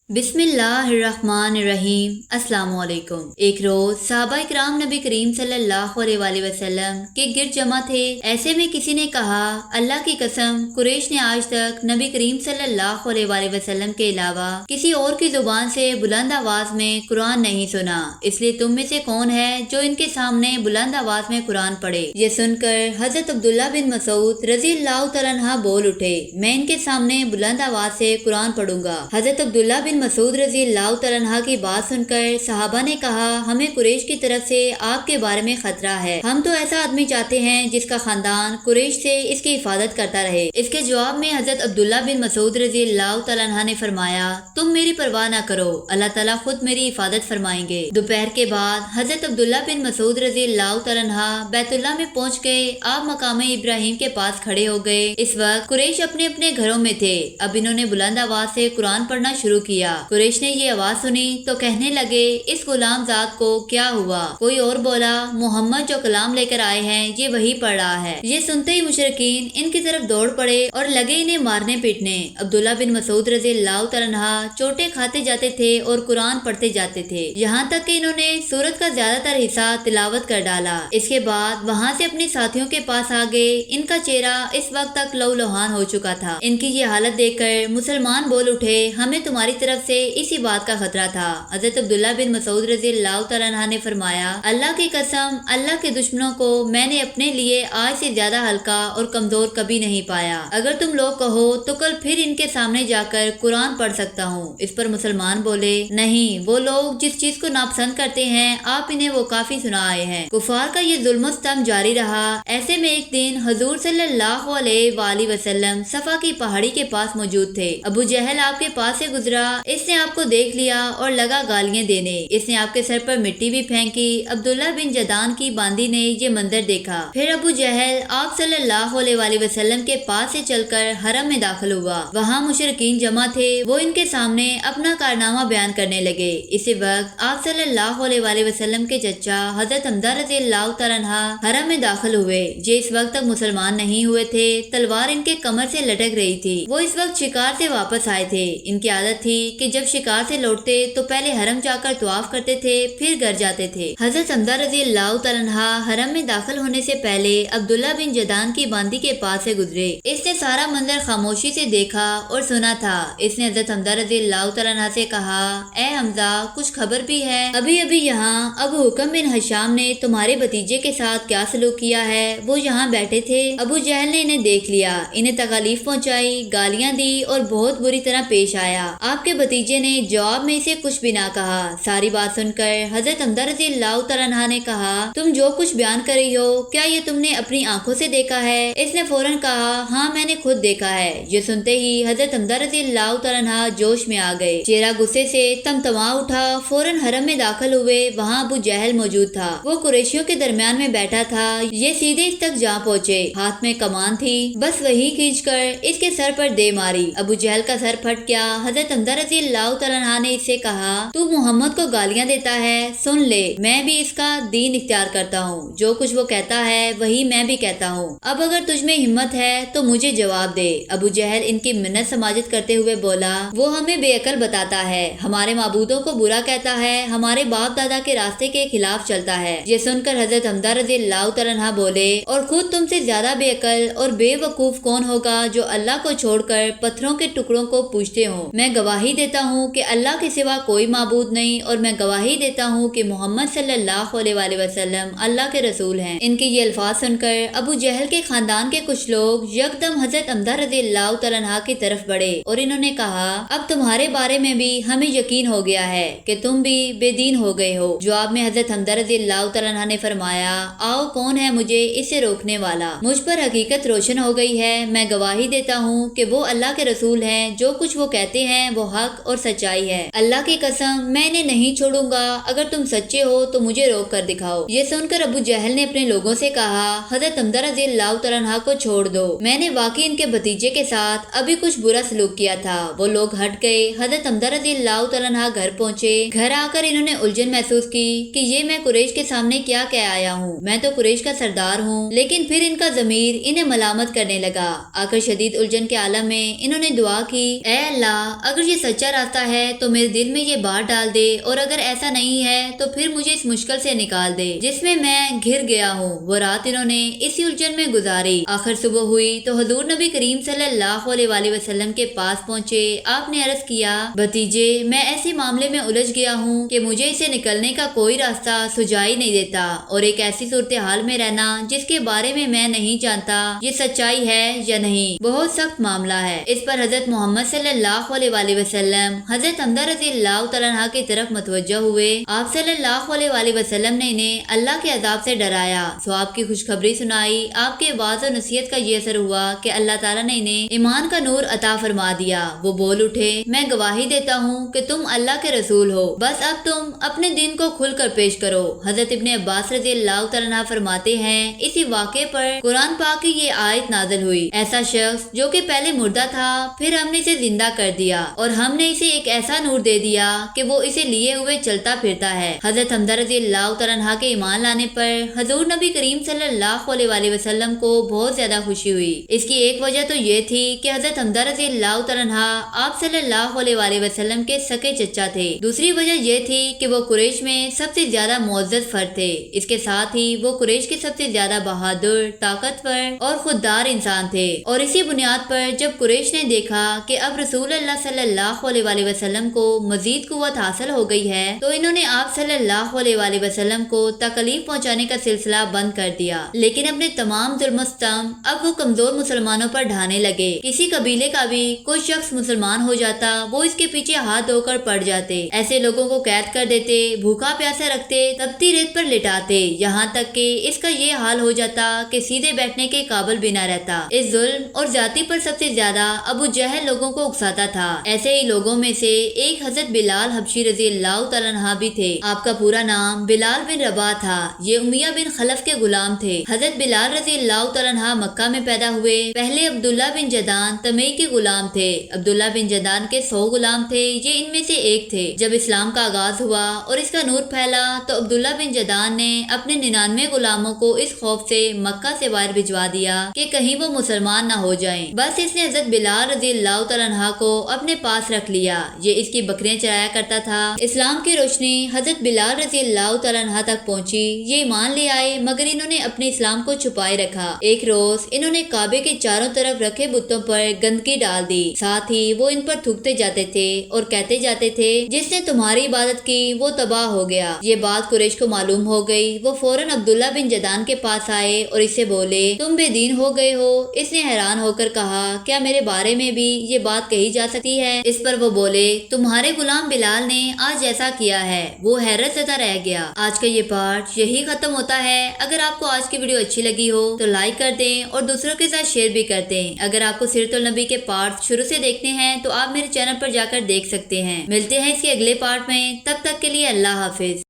बिस्मिल्लाहिर्रहमानिर्रहीम। अस्सलाम वालेकुम। एक रोज सहाबा इकराम नबी करीम सल्लल्लाहु अलैहि वसल्लम के गिरद जमा थे। ऐसे में किसी ने कहा, अल्लाह की कसम, कुरैश ने आज तक नबी करीम सल्लल्लाहु अलैहि वसल्लम के अलावा किसी और की जुबान से बुलंद आवाज में कुरान नहीं सुना, इसलिए तुम में से कौन है जो इनके सामने बुलंद आवाज में कुरान पढ़े। ये सुनकर हजरत अब्दुल्ला बिन मसूद रजी अल्लाह तआला अन्हु बोल उठे, मैं इनके सामने बुलंद आवाज से कुरान पढ़ूंगा। हजरत अब्दुल्ला बिन मसूद रजी अल्लाह तआला अन्हु की बात सुनकर सहाबा ने कहा, हमें कुरैश की तरफ से आपके बारे में खतरा है। हम तो ऐसा आदमी चाहते हैं जिसका खानदान कुरैश से इसकी हिफाजत करता रहे। इसके जवाब में हजरत अब्दुल्ला बिन मसूद रजी अल्लाह तआला अन्हु ने फरमाया, तुम मेरी परवाह न करो, अल्लाह ताला खुद मेरी हिफाजत फरमाएंगे। दोपहर के बाद हजरत अब्दुल्ला बिन मसूद रजी अल्लाह तआला अन्हु बैतुल्लाह में पहुँच गए। आप मकाम इब्राहिम के पास खड़े हो गए। इस वक्त कुरैश अपने अपने घरों में थे। अब इन्होंने बुलंद आवाज से कुरान पढ़ना शुरू किया। कुरैश ने ये आवाज सुनी तो कहने लगे, इस गुलाम जात को क्या हुआ। कोई और बोला, मोहम्मद जो कलाम लेकर आए हैं ये वही पढ़ रहा है। ये सुनते ही मुशरिकीन इनकी तरफ दौड़ पड़े और लगे इन्हें मारने पीटने। अब्दुल्ला बिन मसूद रजी अल्लाह तआला अन्हु चोटें खाते जाते थे और कुरान पढ़ते जाते थे, यहाँ तक कि इन्होंने सूरत का ज्यादातर हिस्सा तिलावत कर डाला। इसके बाद वहाँ से अपने साथियों के पास आ गए। इनका चेहरा इस वक्त तक लहूलुहान हो चुका था। इनकी ये हालत देखकर मुसलमान बोल उठे, हमें तुम्हारी तरफ से इसी बात का खतरा था। हजरत अब्दुल्ला बिन मसूद रजी अल्लाह तआला अन्हु ने फरमाया, अल्लाह की कसम, अल्लाह के दुश्मनों को मैंने अपने लिए आज से ज्यादा हल्का और कमजोर कभी नहीं पाया। अगर तुम लोग कहो तो कल फिर इनके सामने जाकर कुरान पढ़ सकता हूँ। इस पर मुसलमान बोले, नहीं, वो लोग जिस चीज को नापसंद करते हैं आप इन्हें वो काफी सुना आए हैं। कुफार का ये जुल्म स्तम जारी रहा। ऐसे में एक दिन हुजूर सल्लल्लाहु अलैहि वसल्लम सफा की पहाड़ी के पास मौजूद थे। अबू जहल आपके पास से गुजरा। इसने आपको देख लिया और लगा गालियां देने। इसने आपके सर पर मिट्टी भी फेंकी। अब्दुल्ला बिन जदान की बांदी ने ये मंजर देखा। फिर अबू जहल आप सल्लल्लाहु अलैहि वसल्लम के पास से चलकर हरम में दाखिल हुआ। वहाँ मुशरिकीन जमा थे। वो इनके सामने अपना कारनामा बयान करने लगे। इसी वक्त आप सल्लल्लाहु अलैहि वसल्लम के चचा हजरत हमजा रज़ी अल्लाह तआला अन्हा हरम में दाखिल हुए। ये इस वक्त तक मुसलमान नहीं हुए थे। तलवार इनके कमर से लटक रही थी। वो इस वक्त शिकार से वापस आए थे। इनकी आदत थी कि जब शिकार से लौटते तो पहले हरम जाकर तवाफ करते थे, फिर घर जाते थे। हजरत हमजा रज़ी अल्लाह तआला अन्हा हरम में दाखिल होने से पहले अब्दुल्ला बिन जदान की बांदी के पास से गुजरे। इसने सारा मंजर खामोशी से देखा और सुना था। इसने हजरत हमजा रज़ी अल्लाह तआला अन्हा से कहा, ए हमजा, कुछ खबर भी है? अभी अभी यहाँ अबू हुकम बिन हशाम ने तुम्हारे भतीजे के साथ क्या सलूक किया है। वो यहाँ बैठे थे। अबू जहल ने इन्हें देख लिया, इन्हें तकलीफ पहुँचाई, गालियाँ दी और बहुत बुरी तरह पेश आया। आपके भतीजे ने जवाब में इसे कुछ भी ना कहा। सारी बात सुनकर हजरत हमजा रज़ी अल्लाह तआला अन्हा ने कहा, तुम जो कुछ बयान कर रही हो क्या ये तुमने अपनी आंखों से देखा है? इसने फौरन कहा, हाँ मैंने खुद देखा है। ये सुनते ही हजरत हमजा रज़ी अल्लाह तआला अन्हा जोश में आ गए। चेहरा गुस्से से तमतमा उठा। फौरन हरम में दाखिल हुए। वहाँ अबू जहल मौजूद था। वो कुरैशियों के दरमियान में बैठा था। ये सीधे इस तक जा पहुँचे। हाथ में कमान थी, बस वही खींचकर इसके सर पर दे मारी। अबू जहल का सर फट गया। हजरत हमजा रज़ी अल्लाह तआला अन्हा ने इससे कहा, तू मोहम्मद को गालियाँ देता है, सुन ले, मैं भी इसका दीन इख्तियार करता हूँ। जो कुछ वो कहता है वही मैं भी कहता हूँ। अब अगर तुझमें हिम्मत है तो मुझे जवाब दे। अबू जहल इनकी मिन्नत समाजत करते हुए बोला, वो हमें बेअकल बताता है, हमारे माबूदों को बुरा कहता है, हमारे बाप दादा के रास्ते के खिलाफ चलता है। ये सुनकर हजरत हमजा रज़ी अल्लाह तआला अन्हा बोले, और खुद तुमसे ज्यादा बेअकल और बेवकूफ कौन होगा जो अल्लाह को छोड़कर पत्थरों के टुकड़ों को पूजते हो। मैं गवाही देता हूँ कि अल्लाह के सिवा कोई माबूद नहीं, और मैं गवाही देता हूँ कि मोहम्मद सल्लल्लाहु अलैहि वसल्लम अल्लाह के रसूल हैं। इनके ये अल्फाज सुनकर अबू जहल के खानदान के कुछ लोग यकदम हजरत हमजा रज़ी अल्लाह तआला अन्हा की तरफ बढ़े और इन्होंने कहा, अब तुम्हारे बारे में भी हमें यकीन हो गया है कि तुम भी बेदीन हो गए हो। जवाब में हजरत हमजा रज़ी अल्लाह तआला अन्हा ने फरमाया, आओ, कौन है मुझे इससे रोकने वाला? मुझ पर हकीकत रोशन हो गई है। मैं गवाही देता हूँ कि वो अल्लाह के रसूल हैं। जो कुछ वो कहते हैं वो हक और सच्चाई है। अल्लाह की कसम, मैं इन्हें नहीं छोड़ूंगा। अगर तुम सच्चे हो तो मुझे रोक कर दिखाओ। ये सुनकर अबू जहल ने अपने लोगों से कहा, हजरत हमजा रज़ी अल्लाह तआला अन्हा को छोड़ दो। मैंने वाकई इनके भतीजे के साथ अभी कुछ बुरा सलूक किया था। वो लोग हट गए। हजरत हमजा रज़ी अल्लाह तआला अन्हा घर पहुँचे। घर आकर इन्होंने उलझन महसूस की कि ये मैं कुरैश के सामने क्या कह आया हूँ। मैं तो कुरैश का सरदार हूँ। लेकिन फिर इनका ज़मीर इन्हें मलामत करने लगा। आकर शदीद उलझन के आलम में इन्होंने दुआ की, ऐ अल्लाह, अगर ये सच्चा रास्ता है तो मेरे दिल में ये बात डाल दे, और अगर ऐसा नहीं है तो फिर मुझे इस मुश्किल से निकाल दे जिसमें मैं घिर गया हूँ। वो रात इन्होंने इसी उलझन में गुजारी। आखिर सुबह हुई तो हुजूर नबी करीम सल्लल्लाहु अलैहि वसल्लम के पास पहुँचे। आपने अर्ज किया, भतीजे मैं ऐसे मामले में उलझ गया हूँ कि मुझे इसे निकलने का कोई रास्ता सुझाई नहीं देता, और एक ऐसी सूरत हाल में रहना जिसके बारे में मैं नहीं जानता ये सच्चाई है या नहीं, बहुत सख्त मामला है। इस पर हजरत मोहम्मद सल्लल्लाहु अलैहि वसल्लम हजरत हमदा रज़ियल्लाहु तआला अन्हा की तरफ मुतवज्जह हुए। आप सल्लल्लाहु अलैहि वसल्लम ने इन्हें अल्लाह के अजाब से डराया, सो आपकी खुशखबरी सुनाई। आपके वाज़ और नसीहत का ये असर हुआ कि अल्लाह ताला ने इन्हें ईमान का नूर अता फरमा दिया। वो बोल उठे, मैं गवाही देता हूँ कि तुम अल्लाह के रसूल हो, बस अब तुम अपने दिन को खुलकर पेश करो। हजरत इब्ने अब्बास रज़ियल्लाहु तआला अन्हु फरमाते हैं, इसी वाक़े पर कुरान पाक की ये आयत नाज़िल हुई। ऐसा शख्स जो कि पहले मुर्दा था, फिर हमने इसे जिंदा कर दिया और हमने इसे एक ऐसा नूर दे दिया कि वो इसे लिए हुए चलता फिरता है। हजरत हमदा रज़ियल्लाहु तआला अन्हा के ईमान लाने पर हुजूर नबी करीम सल्लल्लाहु अलैहि वसल्लम को बहुत ज्यादा खुशी हुई। इसकी एक वजह तो ये थी कि हजरत हमदा रज़ियल्लाहु तआला अन्हा आप सल्लल्लाहु अलैहि वसल्लम के सके चचा थे। दूसरी वजह ये थी कि वो कुरैश में सबसे ज्यादा मुअज़्ज़ज़ फर्द थे। इसके साथ ही वो कुरैश के सबसे ज्यादा बहादुर, ताकतवर और खुददार इंसान थे। और इसी बुनियाद पर जब कुरैश ने देखा कि अब रसूल अल्लाह सल्लल्लाहु अलैहि वसल्लम को मजीद कुव्वत हासिल हो गई है, तो इन्होंने आप सल्लल्लाहु अलैहि वसल्लम को तकलीफ पहुंचाने का सिलसिला बंद कर दिया। लेकिन अपने तमाम जुल्म-ओ-सितम अब वो कमजोर मुसलमानों पर ढाने लगे। किसी कबीले का भी कोई शख्स मुसलमान हो जाता, वो इसके पीछे हाथ धोकर पड़ जाते, ऐसे लोगों को कैद कर देते, भूखा प्यासा रखते, तपती रेत पर लिटाते, यहाँ तक कि इसका ये हाल हो जाता कि सीधे बैठने के काबिल भी न रहता। इस जुल्म और जाति पर सबसे ज्यादा अबू जहल लोगों को उकसाता था। ऐसे ही लोगों में से एक हजरत बिलाल हबशी रज़ियल्लाहु तआला अन्हु भी थे। आपका पूरा नाम बिलाल बिन रबाह था। ये उमैया बिन खलफ के गुलाम थे। हजरत बिलाल रज़ियल्लाहु तआला अन्हु मक्का में पैदा हुए। पहले अब्दुल्ला बिन जदान तमई के गुलाम थे। अब्दुल्ला बिन जदान के 100 गुलाम थे, ये इनमें से एक थे। जब इस्लाम का आगाज हुआ और इसका नूर फैला तो अब्दुल्ला बिन जदान ने अपने 99 गुलामों को इस खौफ से मक्का से बाहर भिजवा दिया कि कहीं वो मुसलमान न हो जाएं। बस इसने हजरत बिलाल रज़ियल्लाहु तआला अन्हु को अपने पास रख लिया। ये इसकी बकरियां चराया करता था। इस्लाम की रोशनी हजरत बिलाल रज़ियल्लाहु तआला अन्हु तक पहुंची। ये ईमान ले आए, मगर इन्होंने अपने इस्लाम को छुपाए रखा। एक रोज इन्होंने काबे के चारों तरफ रखे बुतों पर गंदगी डाल दी। साथ ही वो इन पर थूकते जाते थे और कहते जाते थे, जिसने तुम्हारी इबादत की वो तबाह हो गया। ये बात कुरैश को मालूम हो गई। वो फौरन अब्दुल्ला बिन जदान के पास आए और इससे बोले, तुम बेदीन हो गए हो। इसने हैरान होकर कहा, क्या मेरे बारे में भी ये बात कही जा सकती है? इस पर वो बोले, तुम्हारे गुलाम बिलाल ने आज ऐसा किया है। वो हैरत ज़दा रह गया। आज का ये पार्ट यही खत्म होता है। अगर आपको आज की वीडियो अच्छी लगी हो तो लाइक कर दें और दूसरों के साथ शेयर भी कर दें। अगर आपको सीरतुल नबी के पार्ट शुरू से देखने हैं तो आप मेरे चैनल पर जाकर देख सकते हैं। मिलते हैं इसके अगले पार्ट में, तब तक के लिए अल्लाह हाफिज।